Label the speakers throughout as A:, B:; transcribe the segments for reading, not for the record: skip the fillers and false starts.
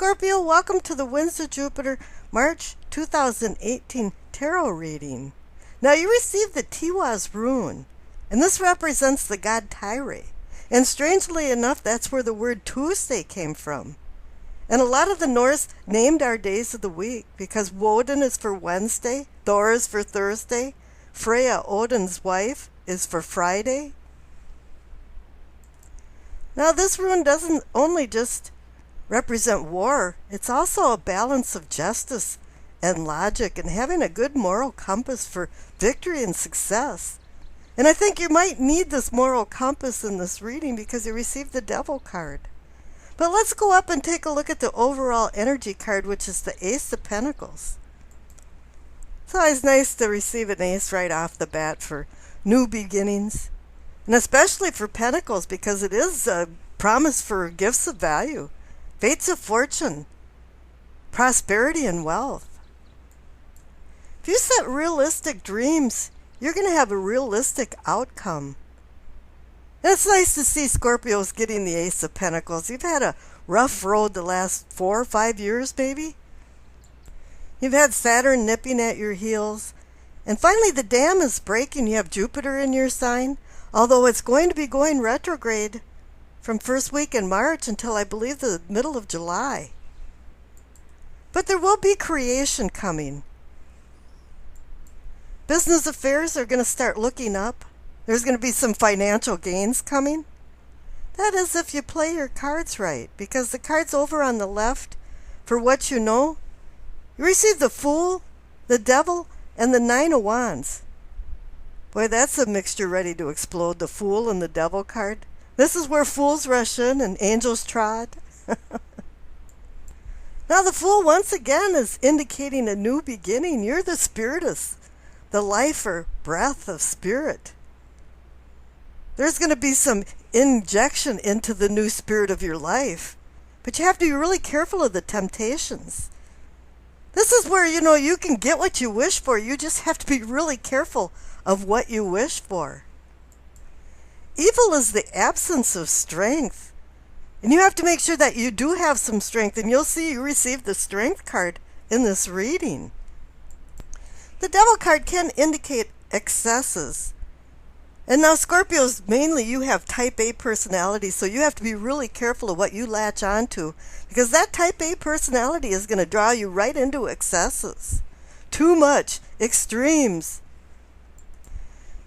A: Scorpio, welcome to the Winds of Jupiter March 2018 Tarot reading. Now you received the Tiwa's Rune, and this represents the god Tyre. And strangely enough, that's where the word Tuesday came from. And a lot of the Norse named our days of the week because Woden is for Wednesday, Thor is for Thursday, Freya, Odin's wife, is for Friday. Now this rune doesn't only just represent war, it's also a balance of justice and logic and having a good moral compass for victory and success. And I think you might need this moral compass in this reading because you received the Devil card. But let's go up and take a look at the overall energy card, which is the Ace of Pentacles. It's always nice to receive an ace right off the bat for new beginnings, and especially for Pentacles because it is a promise for gifts of value, fates of fortune, prosperity, and wealth. If you set realistic dreams, you're going to have a realistic outcome. And it's nice to see Scorpios getting the Ace of Pentacles. You've had a rough road the last 4 or 5 years, maybe. You've had Saturn nipping at your heels. And finally the dam is breaking. You have Jupiter in your sign, although it's going to be going retrograde from first week in March until I believe the middle of July. But there will be creation coming. Business affairs are going to start looking up. There's going to be some financial gains coming. That is if you play your cards right, because the cards over on the left, for what you know, you receive the Fool, the Devil, and the Nine of Wands. Boy, that's a mixture ready to explode, the Fool and the Devil card. This is where fools rush in and angels trod. Now the Fool once again is indicating a new beginning. You're the spiritus, the life or breath of spirit. There's going to be some injection into the new spirit of your life. But you have to be really careful of the temptations. This is where, you can get what you wish for. You just have to be really careful of what you wish for. Evil is the absence of strength. And you have to make sure that you do have some strength. And you'll see you received the Strength card in this reading. The Devil card can indicate excesses. And now Scorpios, mainly you have type A personality, so you have to be really careful of what you latch onto, because that type A personality is going to draw you right into excesses. Too much, extremes.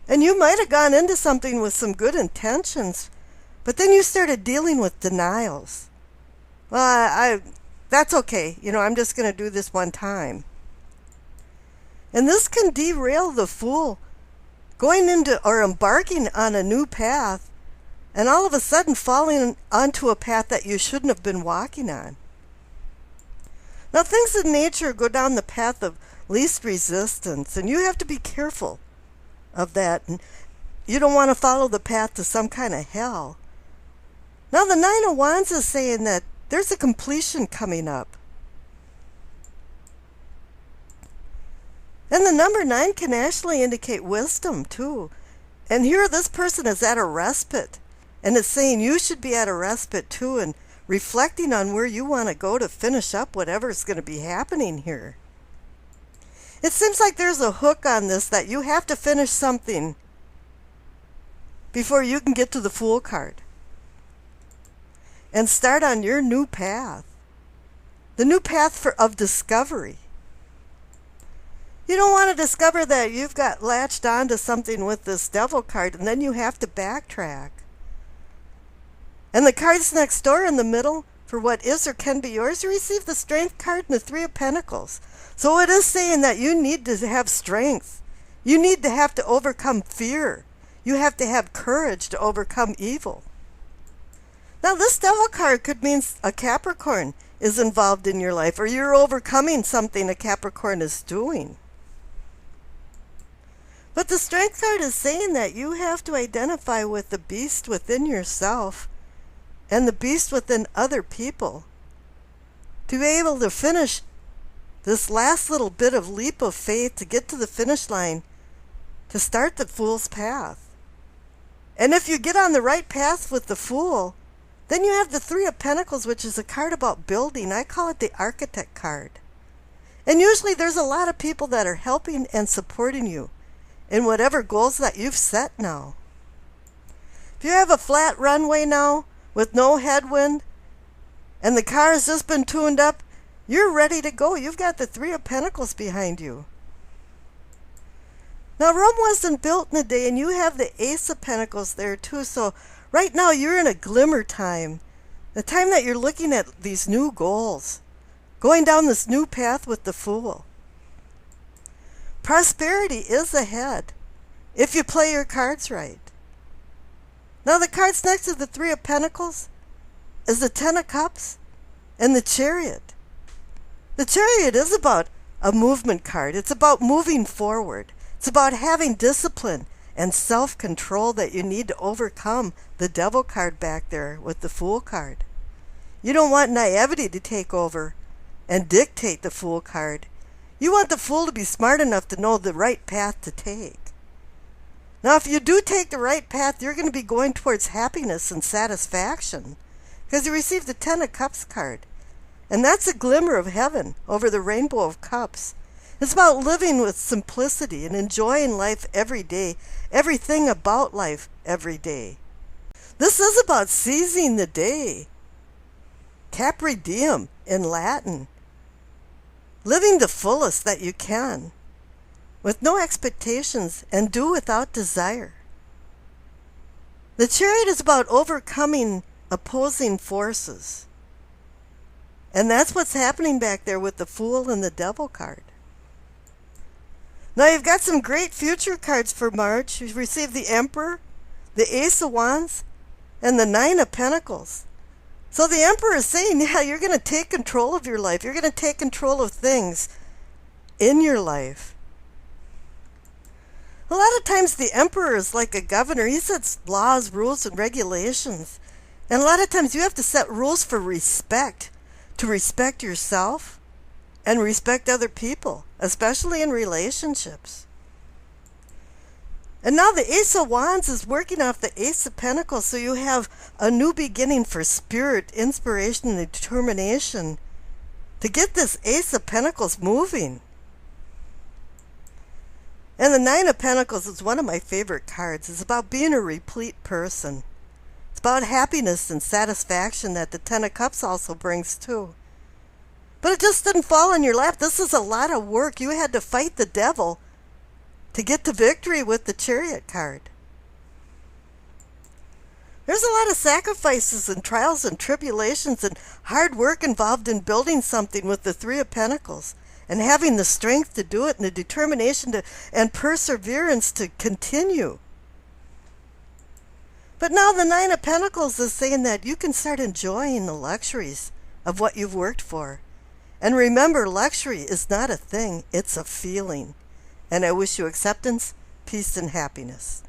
A: And you might have gone into something with some good intentions, but then you started dealing with denials. Well, that's okay. I'm just going to do this one time. And this can derail the Fool going into or embarking on a new path and all of a sudden falling onto a path that you shouldn't have been walking on. Now things in nature go down the path of least resistance, and you have to be careful of that. And you don't want to follow the path to some kind of hell. Now the Nine of Wands is saying that there's a completion coming up. And the number 9 can actually indicate wisdom, too. And here this person is at a respite. And it's saying you should be at a respite, too, and reflecting on where you want to go to finish up whatever's going to be happening here. It seems like there's a hook on this that you have to finish something before you can get to the Fool card and start on your new path. The new path of discovery. You don't want to discover that you've got latched onto something with this Devil card, and then you have to backtrack. And the cards next door in the middle, for what is or can be yours, you receive the Strength card and the Three of Pentacles. So it is saying that you need to have strength. You need to have to overcome fear. You have to have courage to overcome evil. Now this Devil card could mean a Capricorn is involved in your life, or you're overcoming something a Capricorn is doing. But the Strength card is saying that you have to identify with the beast within yourself and the beast within other people to be able to finish this last little bit of leap of faith to get to the finish line, to start the Fool's path. And if you get on the right path with the Fool, Then you have the Three of Pentacles, which is a card about building. I call it the architect card. And usually there's a lot of people that are helping and supporting you in whatever goals that you've set now. If you have a flat runway now with no headwind and the car has just been tuned up, you're ready to go. You've got the Three of Pentacles behind you. Now, Rome wasn't built in a day, and you have the Ace of Pentacles there too. So right now you're in a glimmer time, the time that you're looking at these new goals, going down this new path with the Fool. Prosperity is ahead if you play your cards right. Now the cards next to the Three of Pentacles is the Ten of Cups and the Chariot. The Chariot is about a movement card. It's about moving forward. It's about having discipline and self-control that you need to overcome the Devil card back there with the Fool card. You don't want naivety to take over and dictate the Fool card. You want the Fool to be smart enough to know the right path to take. Now, if you do take the right path, you're going to be going towards happiness and satisfaction because you received the Ten of Cups card. And that's a glimmer of heaven over the Rainbow of Cups. It's about living with simplicity and enjoying life every day, everything about life every day. This is about seizing the day. Capre diem in Latin. Living the fullest that you can, with no expectations and do without desire. The Chariot is about overcoming opposing forces. And that's what's happening back there with the Fool and the Devil card. Now you've got some great future cards for March. You've received the Emperor, the Ace of Wands, and the Nine of Pentacles. So the Emperor is saying, yeah, you're going to take control of your life. You're going to take control of things in your life. A lot of times the Emperor is like a governor. He sets laws, rules, and regulations. And a lot of times you have to set rules for respect, to respect yourself and respect other people, especially in relationships. And now the Ace of Wands is working off the Ace of Pentacles, so you have a new beginning for spirit, inspiration, and determination to get this Ace of Pentacles moving. And the Nine of Pentacles is one of my favorite cards. It's about being a replete person. It's about happiness and satisfaction that the Ten of Cups also brings too. But it just didn't fall in your lap. This is a lot of work. You had to fight the devil to get to victory with the Chariot card. There's a lot of sacrifices and trials and tribulations and hard work involved in building something with the Three of Pentacles and having the strength to do it and the determination to and perseverance to continue. But now the Nine of Pentacles is saying that you can start enjoying the luxuries of what you've worked for. And remember, luxury is not a thing, it's a feeling. And I wish you acceptance, peace, and happiness.